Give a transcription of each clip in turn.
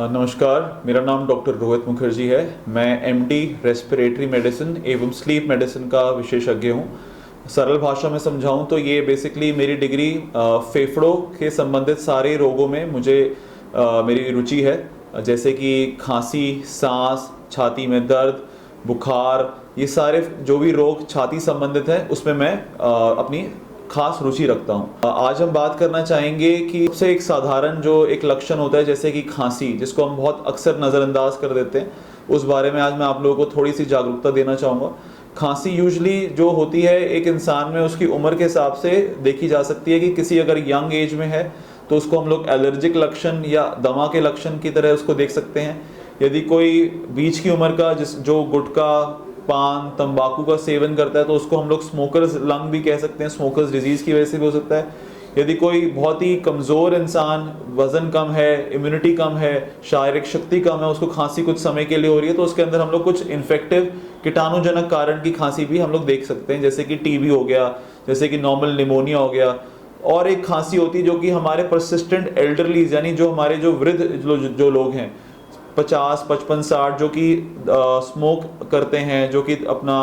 नमस्कार, मेरा नाम डॉक्टर रोहित मुखर्जी है। मैं एमडी रेस्पिरेटरी मेडिसिन एवं स्लीप मेडिसिन का विशेषज्ञ हूँ। सरल भाषा में समझाऊँ तो ये बेसिकली मेरी डिग्री फेफड़ों के संबंधित सारे रोगों में मेरी रुचि है, जैसे कि खांसी, सांस, छाती में दर्द, बुखार, ये सारे जो भी रोग छाती संबंधित हैं उसमें मैं अपनी खास रुचि रखता हूँ। आज हम बात करना चाहेंगे कि सबसे एक साधारण जो एक लक्षण होता है जैसे कि खांसी, जिसको हम बहुत अक्सर नज़रअंदाज कर देते हैं, उस बारे में आज मैं आप लोगों को थोड़ी सी जागरूकता देना चाहूँगा। खांसी यूजुअली जो होती है एक इंसान में उसकी उम्र के हिसाब से देखी जा सकती है कि किसी अगर यंग एज में है तो उसको हम लोग एलर्जिक लक्षण या दमा के लक्षण की तरह उसको देख सकते हैं। यदि कोई बीच की उम्र का जो गुटखा, पान, तंबाकू का सेवन करता है तो उसको हम लोग स्मोकर्स लंग भी कह सकते हैं, स्मोकर्स डिजीज़ की वजह से भी हो सकता है। यदि कोई बहुत ही कमज़ोर इंसान, वज़न कम है, इम्यूनिटी कम है, शारीरिक शक्ति कम है, उसको खांसी कुछ समय के लिए हो रही है तो उसके अंदर हम लोग कुछ इन्फेक्टिव कीटाणुजनक कारण की खांसी भी हम लोग देख सकते हैं, जैसे कि टीबी हो गया, जैसे कि नॉर्मल निमोनिया हो गया। और एक खांसी होती है जो कि हमारे परसिस्टेंट एल्डरलीज, यानी जो हमारे जो वृद्ध जो लोग हैं 50, 55, 60, जो कि स्मोक करते हैं, जो कि अपना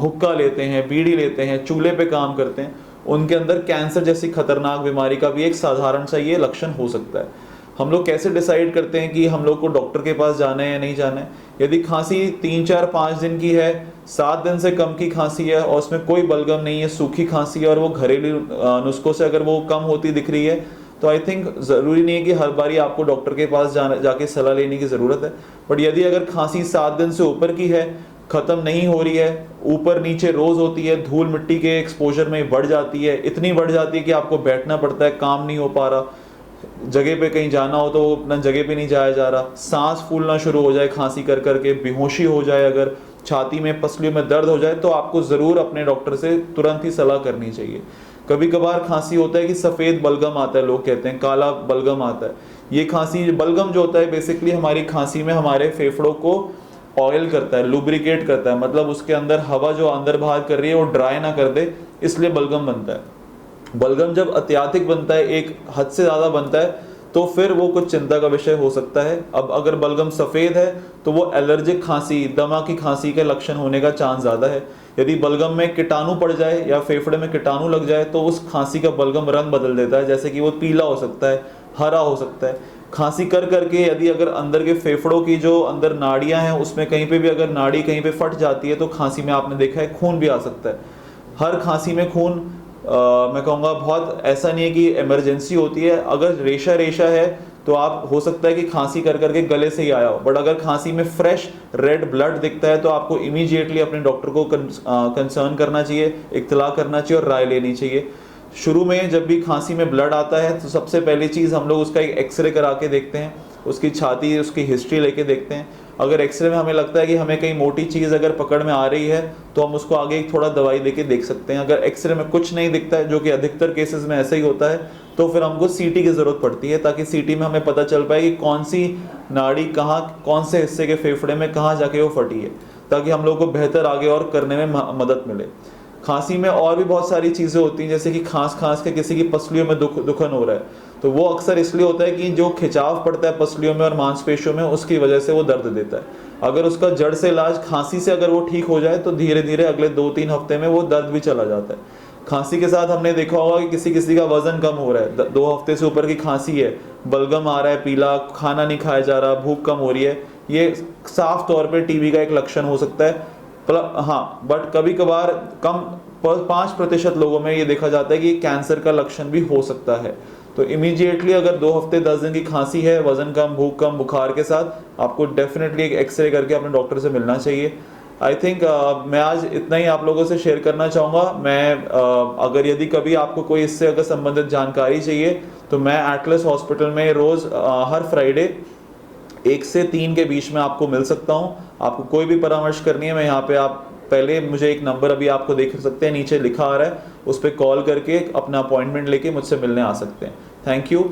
हुक्का लेते हैं, बीड़ी लेते हैं, चूल्हे पे काम करते हैं, उनके अंदर कैंसर जैसी खतरनाक बीमारी का भी एक साधारण सा ये लक्षण हो सकता है। हम लोग कैसे डिसाइड करते हैं कि हम लोग को डॉक्टर के पास जाना है या नहीं जाना है? यदि खांसी 3, 4, 5 दिन की है, 7 दिन से कम की खांसी है और उसमें कोई बलगम नहीं है, सूखी खांसी है और वो घरेलू नुस्खों से अगर वो कम होती दिख रही है, तो आई थिंक ज़रूरी नहीं है कि हर बारी आपको डॉक्टर के पास जाके सलाह लेने की ज़रूरत है। बट यदि अगर खांसी 7 दिन से ऊपर की है, ख़त्म नहीं हो रही है, ऊपर नीचे रोज़ होती है, धूल मिट्टी के एक्सपोजर में बढ़ जाती है, इतनी बढ़ जाती है कि आपको बैठना पड़ता है, काम नहीं हो पा रहा, जगह पे कहीं जाना हो तो अपना जगह पे नहीं जाया जा रहा, सांस फूलना शुरू हो जाए खांसी कर करके, बेहोशी हो जाए, अगर छाती में पसलियों में दर्द हो जाए, तो आपको ज़रूर अपने डॉक्टर से तुरंत ही सलाह करनी चाहिए। कभी कभार खांसी होता है कि सफ़ेद बलगम आता है, लोग कहते हैं काला बलगम आता है। ये खांसी बलगम जो होता है बेसिकली हमारी खांसी में हमारे फेफड़ों को ऑयल करता है, लुब्रिकेट करता है, मतलब उसके अंदर हवा जो अंदर बाहर कर रही है वो ड्राई ना कर दे, इसलिए बलगम बनता है। बलगम जब अत्यधिक बनता है, एक हद से ज़्यादा बनता है, तो फिर वो कुछ चिंता का विषय हो सकता है। अब अगर बलगम सफ़ेद है तो वो एलर्जिक खांसी, दमा की खांसी के लक्षण होने का चांस ज़्यादा है। यदि बलगम में कीटाणु पड़ जाए या फेफड़े में कीटाणु लग जाए तो उस खांसी का बलगम रंग बदल देता है, जैसे कि वो पीला हो सकता है, हरा हो सकता है। खांसी कर करके यदि अगर अंदर के फेफड़ों की जो अंदर नाड़ियाँ हैं उसमें कहीं पे भी अगर नाड़ी कहीं पे फट जाती है तो खांसी में आपने देखा है खून भी आ सकता है। हर खांसी में खून मैं कहूँगा बहुत ऐसा नहीं है कि इमरजेंसी होती है। अगर रेशा रेशा है तो आप हो सकता है कि खांसी कर करके गले से ही आया हो, बट अगर खांसी में फ्रेश रेड ब्लड दिखता है तो आपको इमीडिएटली अपने डॉक्टर को कंसर्न करना चाहिए, इत्तला करना चाहिए और राय लेनी चाहिए। शुरू में जब भी खांसी में ब्लड आता है तो सबसे पहली चीज़ हम लोग उसका एक एक्सरे करा के देखते हैं, उसकी छाती, उसकी हिस्ट्री लेके देखते हैं। अगर एक्सरे में हमें लगता है कि हमें कहीं मोटी चीज़ अगर पकड़ में आ रही है तो हम उसको आगे थोड़ा दवाई देके देख सकते हैं। अगर एक्सरे में कुछ नहीं दिखता है, जो कि अधिकतर केसेस में ऐसा ही होता है, तो फिर हमको सीटी की ज़रूरत पड़ती है, ताकि सीटी में हमें पता चल पाए कि कौन सी नाड़ी कहाँ, कौन से हिस्से के फेफड़े में कहाँ जाके वो फटी है, ताकि हम लोग को बेहतर आगे और करने में मदद मिले। खांसी में और भी बहुत सारी चीज़ें होती हैं, जैसे कि खांस खांस के किसी की पसलियों में दुखन हो रहा है, तो वो अक्सर इसलिए होता है कि जो खिंचाव पड़ता है पसलियों में और मांसपेशियों में, उसकी वजह से वो दर्द देता है। अगर उसका जड़ से इलाज खांसी से अगर वो ठीक हो जाए तो धीरे धीरे अगले 2-3 हफ्ते में वो दर्द भी चला जाता है। खांसी के साथ हमने देखा होगा कि किसी किसी का वजन कम हो रहा है, 2 हफ्ते से ऊपर की खांसी है, बलगम आ रहा है पीला, खाना नहीं खाया जा रहा, भूख कम हो रही है, ये साफ तौर पे टीबी का एक लक्षण हो सकता है। हाँ, बट कभी कभार कम 5% लोगों में ये देखा जाता है कि कैंसर का लक्षण भी हो सकता है। तो इमीडिएटली अगर 2 हफ्ते 10 दिन की खांसी है, वजन कम, भूख कम, बुखार के साथ, आपको डेफिनेटली एक एक्सरे करके अपने डॉक्टर से मिलना चाहिए। आई थिंक मैं आज इतना ही आप लोगों से शेयर करना चाहूँगा। मैं अगर यदि कभी आपको कोई इससे अगर संबंधित जानकारी चाहिए तो मैं एटलस हॉस्पिटल में रोज़ हर फ्राइडे 1 से 3 के बीच में आपको मिल सकता हूँ। आपको कोई भी परामर्श करनी है, मैं यहाँ पे, आप पहले मुझे एक नंबर अभी आपको देख सकते हैं, नीचे लिखा आ रहा है, उस पर कॉल करके अपना अपॉइंटमेंट लेके मुझसे मिलने आ सकते हैं। Thank you.